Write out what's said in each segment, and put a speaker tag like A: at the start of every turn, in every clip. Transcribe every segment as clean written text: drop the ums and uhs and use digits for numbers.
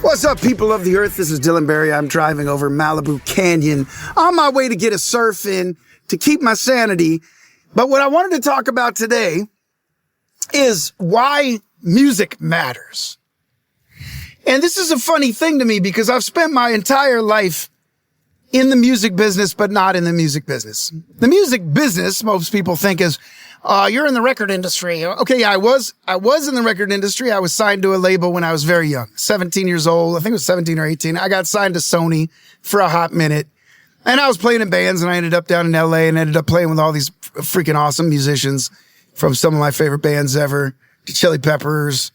A: What's up, people of the earth? This is Dylan Barry. I'm driving over Malibu Canyon on my way to get a surf in to keep my sanity. But what I wanted to talk about today is why music matters. And this is a funny thing to me because I've spent my entire life in the music business, but not in the music business. The music business, most people think is, you're in the record industry. Okay, yeah, I was in the record industry. I was signed to a label when I was very young, 17 years old. I think it was 17 or 18. I got signed to Sony for a hot minute. And I was playing in bands, and I ended up down in LA and ended up playing with all these freaking awesome musicians from some of my favorite bands ever, the Chili Peppers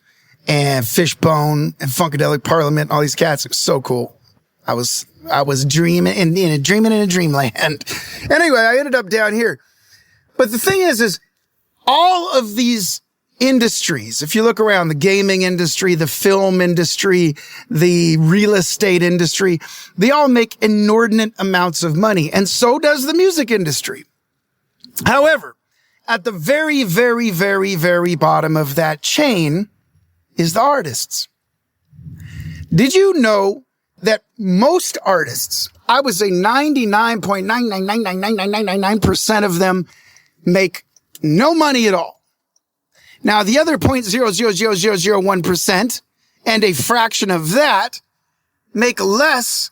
A: and Fishbone and Funkadelic Parliament, all these cats. It was so cool. I was dreaming in a dreamland. Anyway, I ended up down here. But the thing is all of these industries, if you look around, the gaming industry, the film industry, the real estate industry, they all make inordinate amounts of money. And so does the music industry. However, at the very, very, very, very bottom of that chain is the artists. Did you know that most artists, I would say 99.9999999% of them, make no money at all? Now, the other 0.00001% and a fraction of that make less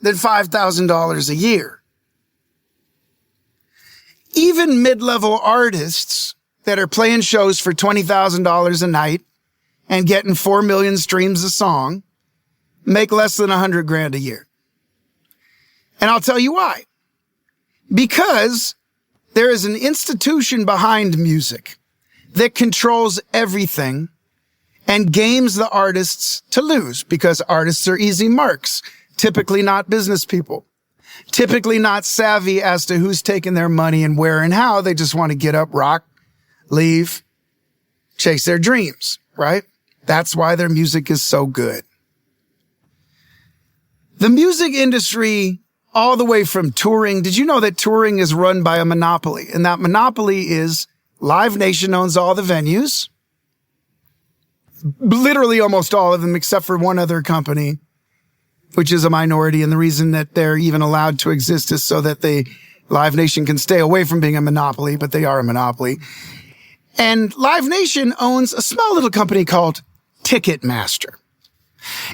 A: than $5,000 a year. Even mid-level artists that are playing shows for $20,000 a night and getting 4 million streams a song make less than $100,000 a year. And I'll tell you why. Because there is an institution behind music that controls everything and games the artists to lose, because artists are easy marks, typically not business people, typically not savvy as to who's taking their money and where and how. They just want to get up, rock, leave, chase their dreams, right? That's why their music is so good. The music industry, all the way from touring. Did you know that touring is run by a monopoly? And that monopoly is Live Nation owns all the venues. Literally almost all of them, except for one other company, which is a minority. And the reason that they're even allowed to exist is so that Live Nation can stay away from being a monopoly, but they are a monopoly. And Live Nation owns a small little company called Ticketmaster.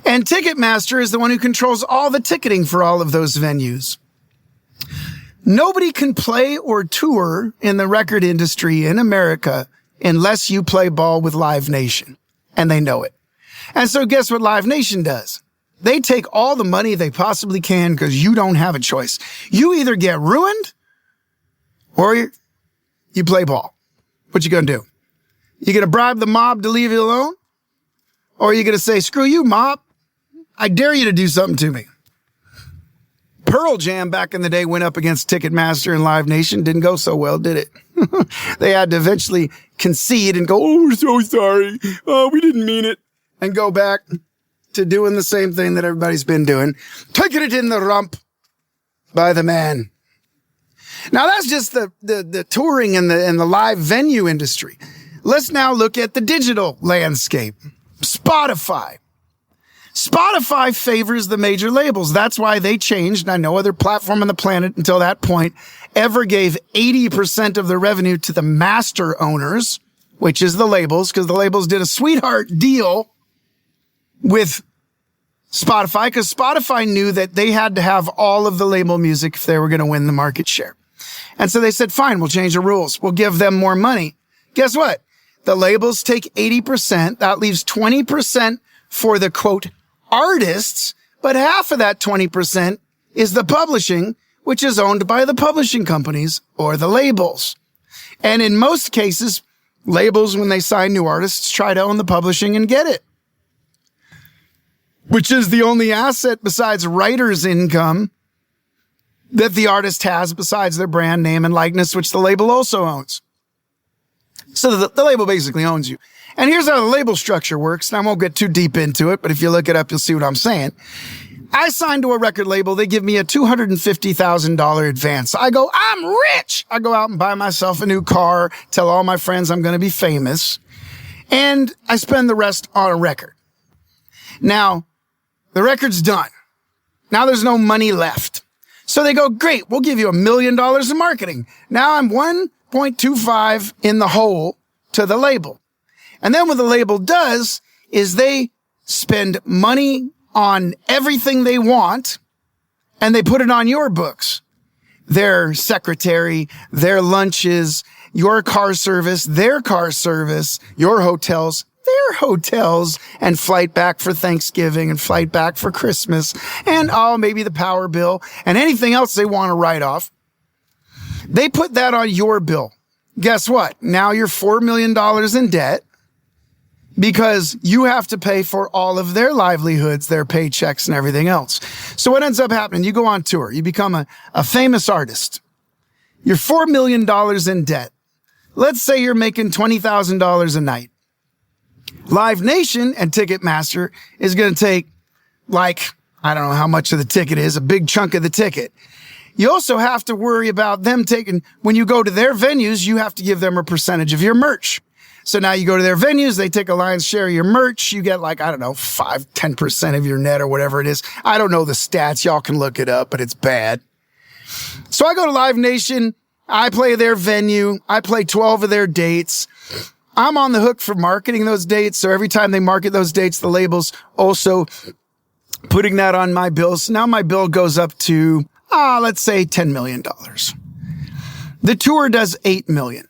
A: And Ticketmaster is the one who controls all the ticketing for all of those venues. Nobody can play or tour in the record industry in America unless you play ball with Live Nation. And they know it. And so guess what Live Nation does? They take all the money they possibly can because you don't have a choice. You either get ruined or you play ball. What you gonna do? You gonna bribe the mob to leave you alone? Or are you going to say, screw you, mob? I dare you to do something to me. Pearl Jam back in the day went up against Ticketmaster and Live Nation. Didn't go so well, did it? They had to eventually concede and go, oh, we're so sorry. Oh, we didn't mean it. And go back to doing the same thing that everybody's been doing. Taking it in the rump by the man. Now, that's just the touring and the live venue industry. Let's now look at the digital landscape. Spotify. Spotify favors the major labels. That's why they changed. Now, no other platform on the planet until that point ever gave 80% of the revenue to the master owners, which is the labels, because the labels did a sweetheart deal with Spotify, because Spotify knew that they had to have all of the label music if they were going to win the market share. And so they said, fine, we'll change the rules. We'll give them more money. Guess what? The labels take 80%. That leaves 20% for the, quote, artists. But half of that 20% is the publishing, which is owned by the publishing companies or the labels. And in most cases, labels, when they sign new artists, try to own the publishing and get it, which is the only asset besides writer's income that the artist has besides their brand name and likeness, which the label also owns. So the label basically owns you. And here's how the label structure works. And I won't get too deep into it, but if you look it up, you'll see what I'm saying. I signed to a record label. They give me a $250,000 advance. I go, I'm rich. I go out and buy myself a new car, tell all my friends I'm going to be famous, and I spend the rest on a record. Now, The record's done. Now there's no money left. So they go, great, we'll give you $1 million in marketing. Now I'm 1.25 in the hole to the label. And then what the label does is they spend money on everything they want and they put it on your books. Their secretary, their lunches, your car service, their car service, your hotels, their hotels, and flight back for Thanksgiving and flight back for Christmas and maybe the power bill and anything else they want to write off. They put that on your bill. Guess what? Now you're $4 million in debt because you have to pay for all of their livelihoods, their paychecks and everything else. So what ends up happening? You go on tour. You become a famous artist. You're $4 million in debt. Let's say you're making $20,000 a night. Live Nation and Ticketmaster is going to take I don't know how much of the ticket is, a big chunk of the ticket. You also have to worry about them when you go to their venues, you have to give them a percentage of your merch. So now you go to their venues, they take a lion's share of your merch. You get 5-10% of your net or whatever it is. I don't know the stats. Y'all can look it up, but it's bad. So I go to Live Nation. I play their venue. I play 12 of their dates. I'm on the hook for marketing those dates. So every time they market those dates, the label's also putting that on my bill. So now my bill goes up to, let's say $10 million. The tour does $8 million.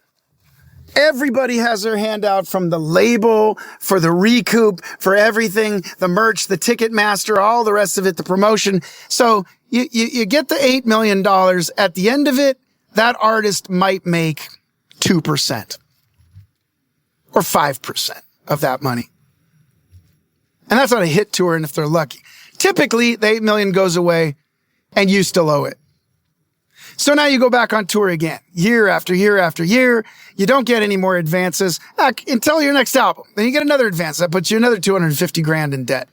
A: Everybody has their hand out from the label, for the recoup, for everything, the merch, the Ticketmaster, all the rest of it, the promotion. So you get the $8 million. At the end of it, that artist might make 2% or 5% of that money. And that's on a hit tour, and if they're lucky. Typically, the $8 million goes away and you still owe it. So now you go back on tour again, year after year after year. You don't get any more advances until your next album. Then you get another advance. That puts you another $250,000 in debt.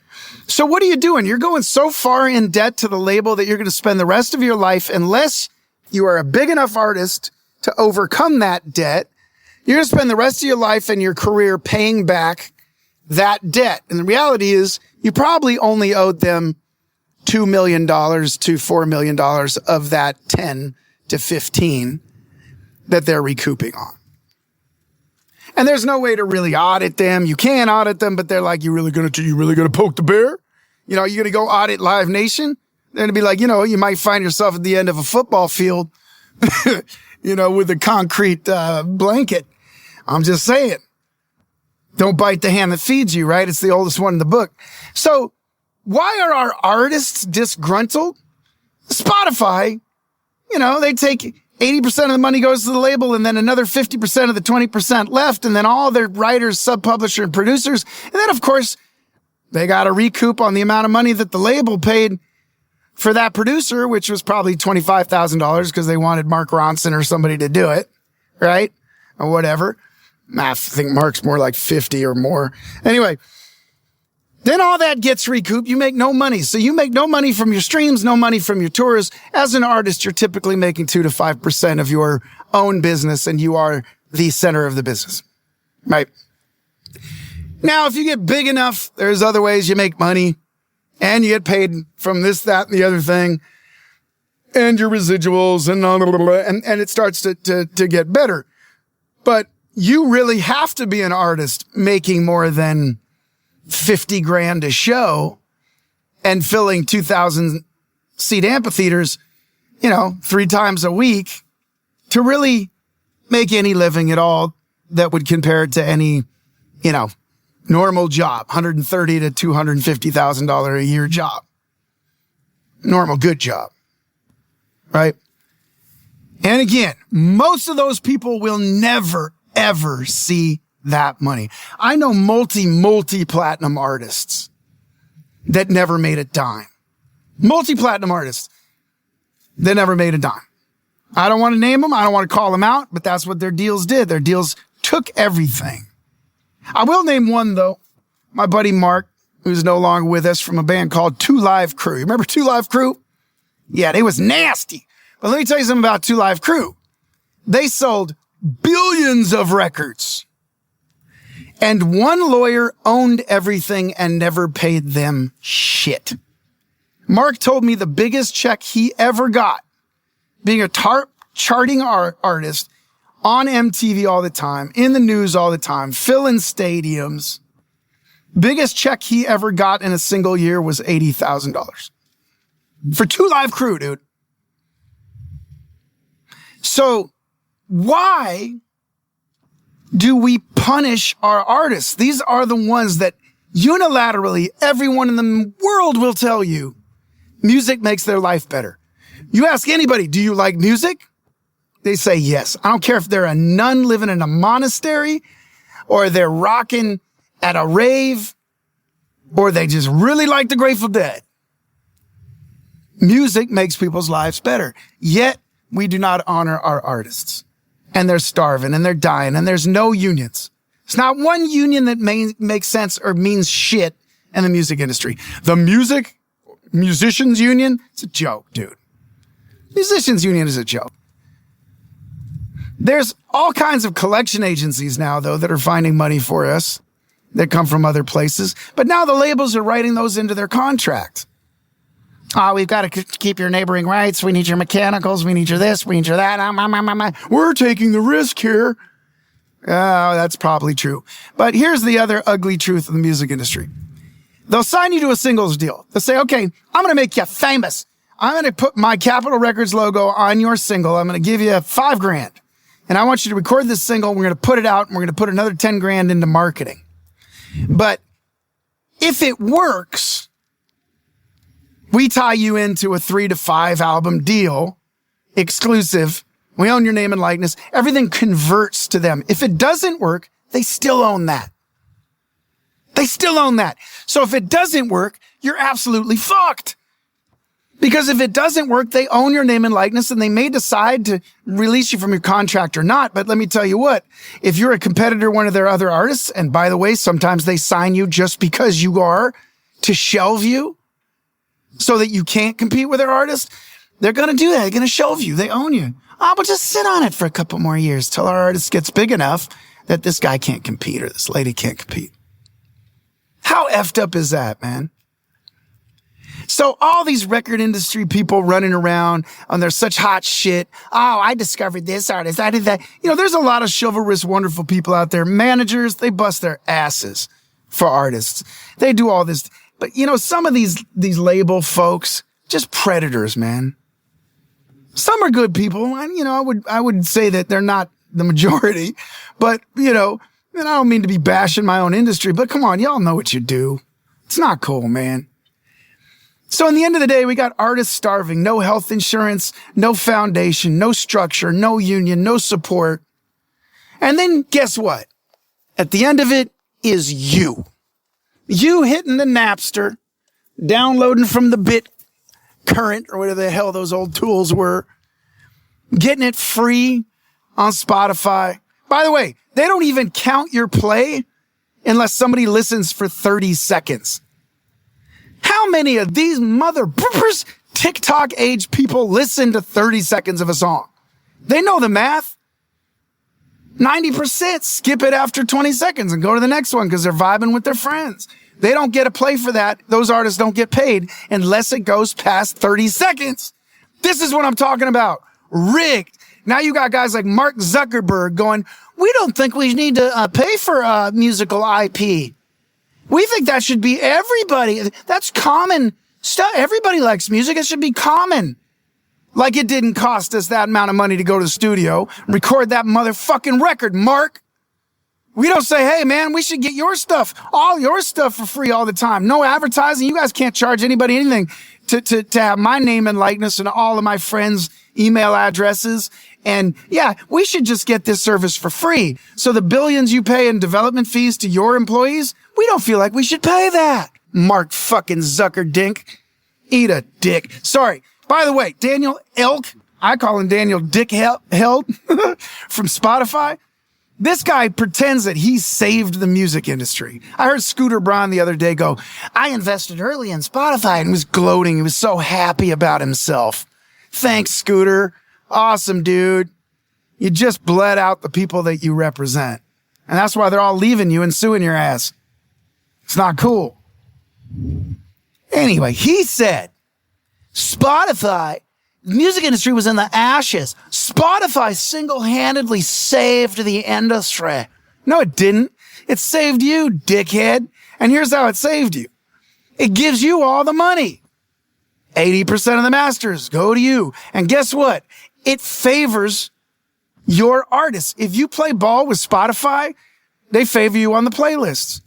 A: So what are you doing? You're going so far in debt to the label that you're going to spend the rest of your life, unless you are a big enough artist to overcome that debt, you're going to spend the rest of your life and your career paying back that debt. And the reality is you probably only owed them $2 million to $4 million of that 10 to 15 that they're recouping on. And there's no way to really audit them. You can audit them, but they're like, you really gonna poke the bear? You know, you're gonna go audit Live Nation? They're gonna be like, you might find yourself at the end of a football field, with a concrete blanket. I'm just saying. Don't bite the hand that feeds you, right? It's the oldest one in the book. So why are our artists disgruntled? Spotify, they take 80% of the money goes to the label and then another 50% of the 20% left. And then all their writers, sub-publisher and producers. And then of course they got to recoup on the amount of money that the label paid for that producer, which was probably $25,000 because they wanted Mark Ronson or somebody to do it, right? Or whatever. I think Mark's more like 50 or more. Anyway, then all that gets recouped. You make no money. So you make no money from your streams, no money from your tours. As an artist, you're typically making 2 to 5% of your own business, and you are the center of the business, right? Now, if you get big enough, there's other ways you make money, and you get paid from this, that, and the other thing, and your residuals, and it starts to get better. But you really have to be an artist making more than $50,000 a show and filling 2,000 seat amphitheaters, 3 times a week to really make any living at all that would compare it to any, normal job, $130,000 to $250,000 a year job. Normal, good job. Right? And again, most of those people will never, ever see that money. I know multi-platinum artists that never made a dime. Multi-platinum artists that never made a dime. I don't want to name them. I don't want to call them out, but that's what their deals did. Their deals took everything. I will name one though. My buddy Mark, who's no longer with us, from a band called Two Live Crew. You remember Two Live Crew? Yeah, they was nasty. But let me tell you something about Two Live Crew. They sold billions of records. And one lawyer owned everything and never paid them shit. Mark told me the biggest check he ever got, being a charting artist on MTV all the time, in the news all the time, filling stadiums. Biggest check he ever got in a single year was $80,000 for 2 Live Crew, dude. So why do we punish our artists? These are the ones that unilaterally everyone in the world will tell you music makes their life better. You ask anybody, do you like music? They say yes. I don't care if they're a nun living in a monastery or they're rocking at a rave or they just really like the Grateful Dead. Music makes people's lives better. Yet we do not honor our artists. And they're starving and they're dying and there's no unions. It's not one union that makes sense or means shit in the music industry. The musicians union, it's a joke, dude. Musicians union is a joke. There's all kinds of collection agencies now, though, that are finding money for us that come from other places. But now the labels are writing those into their contract. Oh, we've got to keep your neighboring rights. We need your mechanicals. We need your this. We need your that. We're taking the risk here. Oh, that's probably true. But here's the other ugly truth of the music industry. They'll sign you to a singles deal. They'll say, okay, I'm going to make you famous. I'm going to put my Capitol Records logo on your single. I'm going to give you $5,000. And I want you to record this single. We're going to put it out and we're going to put another $10,000 into marketing. But if it works, we tie you into a 3 to 5 album deal, exclusive. We own your name and likeness. Everything converts to them. If it doesn't work, they still own that. They still own that. So if it doesn't work, you're absolutely fucked. Because if it doesn't work, they own your name and likeness and they may decide to release you from your contract or not. But let me tell you what, if you're a competitor, one of their other artists, and by the way, sometimes they sign you just because you are to shelve you so that you can't compete with their artist, they're going to do that. They're going to shelve you. They own you. Oh, but just sit on it for a couple more years till our artist gets big enough that this guy can't compete or this lady can't compete. How effed up is that, man? So all these record industry people running around on their such hot shit. Oh, I discovered this artist. I did that. You know, there's a lot of chivalrous, wonderful people out there. Managers, they bust their asses for artists. They do all this. But, you know, some of these label folks, just predators, man. Some are good people. And, you know, I would say that they're not the majority. But, you know, and I don't mean to be bashing my own industry, but come on, y'all know what you do. It's not cool, man. So in the end of the day, we got artists starving, no health insurance, no foundation, no structure, no union, no support. And then guess what? At the end of it is you. You hitting the Napster, downloading from the BitCurrent or whatever the hell those old tools were, getting it free on Spotify. By the way, they don't even count your play unless somebody listens for 30 seconds. How many of these mother boopers, TikTok age people listen to 30 seconds of a song? They know the math. 90% skip it after 20 seconds and go to the next one because they're vibing with their friends. They don't get a play for that. Those artists don't get paid unless it goes past 30 seconds. This is what I'm talking about. Rigged. Now you got guys like Mark Zuckerberg going, we don't think we need to pay for musical IP. We think that should be everybody. That's common stuff. Everybody likes music. It should be common. Like it didn't cost us that amount of money to go to the studio and record that motherfucking record, Mark. We don't say, hey, man, we should get your stuff, all your stuff for free all the time. No advertising. You guys can't charge anybody anything to have my name and likeness and all of my friends' email addresses. And yeah, we should just get this service for free. So the billions you pay in development fees to your employees, we don't feel like we should pay that. Mark fucking Zuckerdink. Eat a dick. Sorry. By the way, Daniel Elk, I call him Daniel Dick Held from Spotify. This guy pretends that he saved the music industry. I heard Scooter Braun the other day go, I invested early in Spotify, and he was gloating. He was so happy about himself. Thanks, Scooter. Awesome, dude. You just bled out the people that you represent. And that's why they're all leaving you and suing your ass. It's not cool. Anyway, he said, Spotify, the music industry was in the ashes. Spotify single-handedly saved the industry. No, it didn't. It saved you, dickhead. And here's how it saved you. It gives you all the money. 80% of the masters go to you. And guess what? It favors your artists. If you play ball with Spotify, they favor you on the playlists.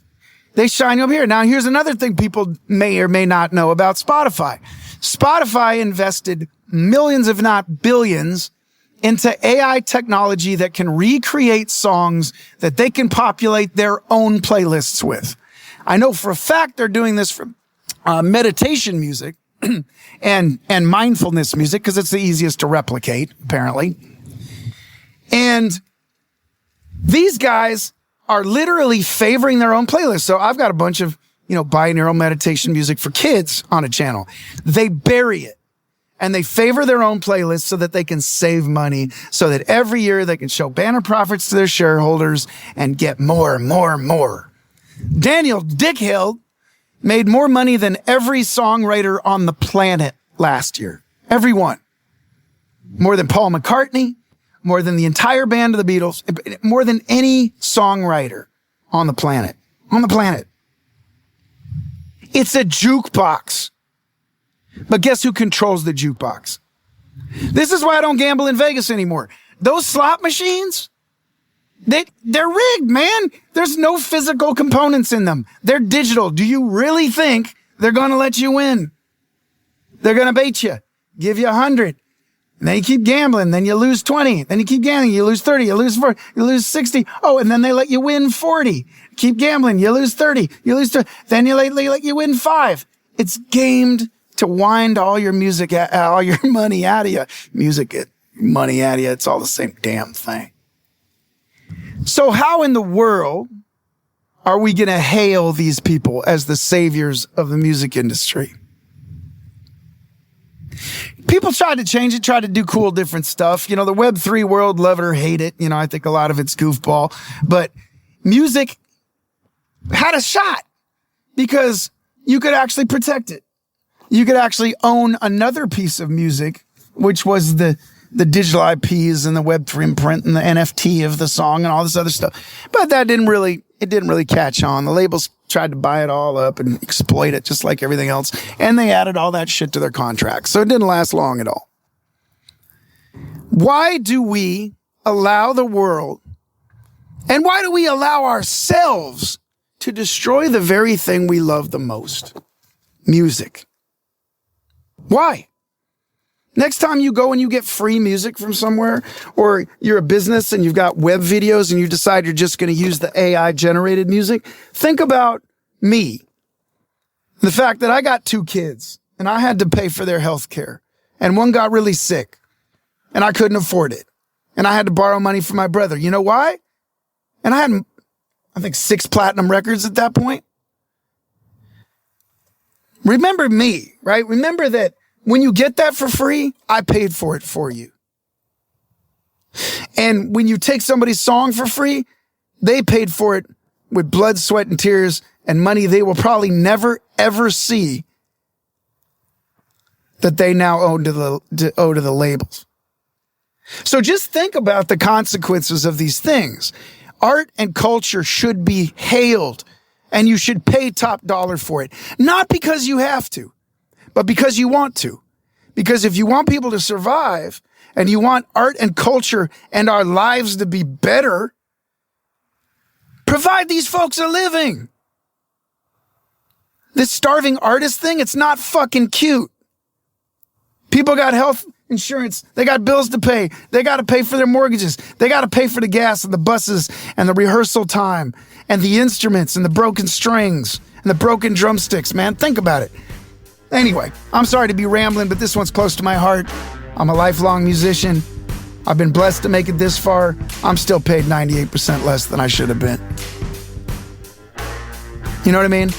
A: They shine you up here. Now, here's another thing people may or may not know about Spotify. Spotify invested millions, if not billions, into AI technology that can recreate songs that they can populate their own playlists with. I know for a fact they're doing this for meditation music and mindfulness music because it's the easiest to replicate, apparently. And these guys are literally favoring their own playlist. So I've got a bunch of, binaural meditation music for kids on a channel. They bury it and they favor their own playlist so that they can save money, so that every year they can show banner profits to their shareholders and get more and more and more. Daniel Dickhill made more money than every songwriter on the planet last year. Every one. More than Paul McCartney, more than the entire band of the Beatles, more than any songwriter on the planet. On the planet. It's a jukebox. But guess who controls the jukebox? This is why I don't gamble in Vegas anymore. Those slot machines, they're rigged, man. There's no physical components in them. They're digital. Do you really think they're going to let you win? They're going to bait you, give you 100. And then you keep gambling. Then you lose 20. Then you keep gambling. You lose 30. You lose 40. You lose 60. Oh, and then they let you win 40. Keep gambling. You lose 30. You lose 30. Then they let you win 5. It's gamed to wind all your music, all your money out of you. Money out of you. It's all the same damn thing. So how in the world are we going to hail these people as the saviors of the music industry? People tried to change it, tried to do cool, different stuff. The Web3 world, love it or hate it. I think a lot of it's goofball. But music had a shot because you could actually protect it. You could actually own another piece of music, which was the digital IPs and the Web3 imprint and the NFT of the song and all this other stuff. But that didn't really catch on. The labels tried to buy it all up and exploit it just like everything else. And they added all that shit to their contracts. So it didn't last long at all. Why do we allow the world, and why do we allow ourselves to destroy the very thing we love the most? Music. Why? Next time you go and you get free music from somewhere, or you're a business and you've got web videos and you decide you're just going to use the AI generated music, think about me. The fact that I got 2 kids and I had to pay for their health care, and one got really sick and I couldn't afford it. And I had to borrow money from my brother. You know why? And I had, I think, 6 platinum records at that point. Remember me, right? Remember that when you get that for free, I paid for it for you. And when you take somebody's song for free, they paid for it with blood, sweat, and tears and money they will probably never, ever see that they now owe to the labels. So just think about the consequences of these things. Art and culture should be hailed, and you should pay top dollar for it. Not because you have to, but because you want to. Because if you want people to survive and you want art and culture and our lives to be better, provide these folks a living. This starving artist thing, it's not fucking cute. People got health insurance. They got bills to pay. They got to pay for their mortgages. They got to pay for the gas and the buses and the rehearsal time and the instruments and the broken strings and the broken drumsticks, man. Think about it. Anyway, I'm sorry to be rambling, but this one's close to my heart. I'm a lifelong musician. I've been blessed to make it this far. I'm still paid 98% less than I should have been. You know what I mean?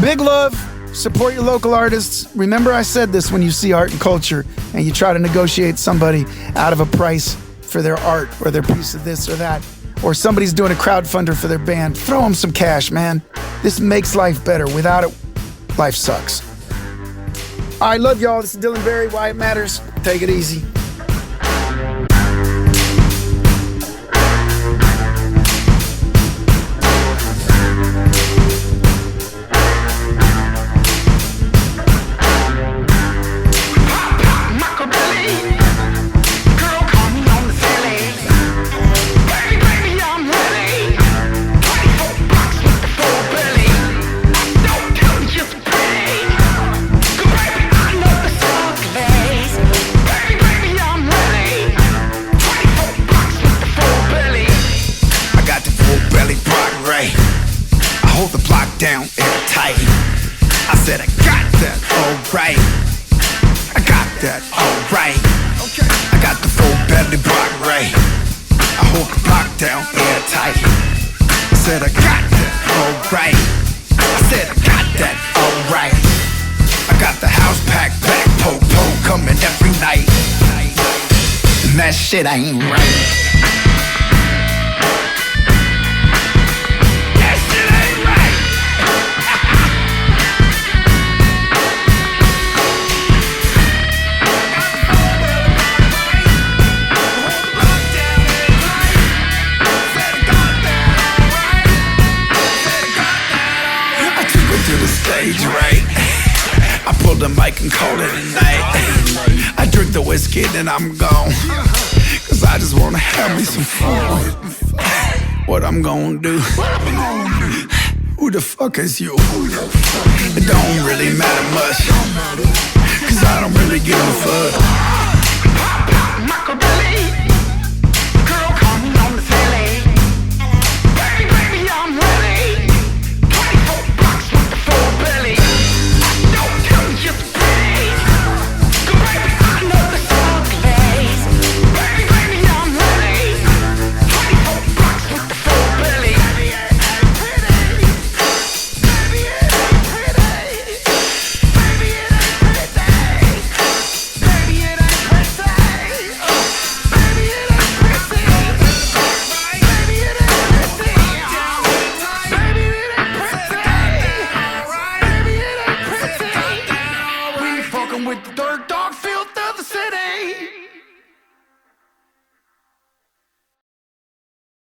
A: Big love. Support your local artists. Remember I said this: when you see art and culture and you try to negotiate somebody out of a price for their art or their piece of this or that, or somebody's doing a crowdfunder for their band, throw them some cash, man. This makes life better. Without it, life sucks. I love y'all. This is Dylan Barry, Why It Matters. Take it easy.
B: Hold the block down airtight. I said I got that alright. I got that alright. I got the full belly block right. I hold the block down airtight. I said I got that alright. I said I got that alright. I got the house packed back, po-po coming every night. And that shit ain't right. Stage right. I pulled the mic and called it a night. I drink the whiskey then I'm gone, cause I just wanna have me some fun. What I'm gonna do? Who the fuck is you? It don't really matter much.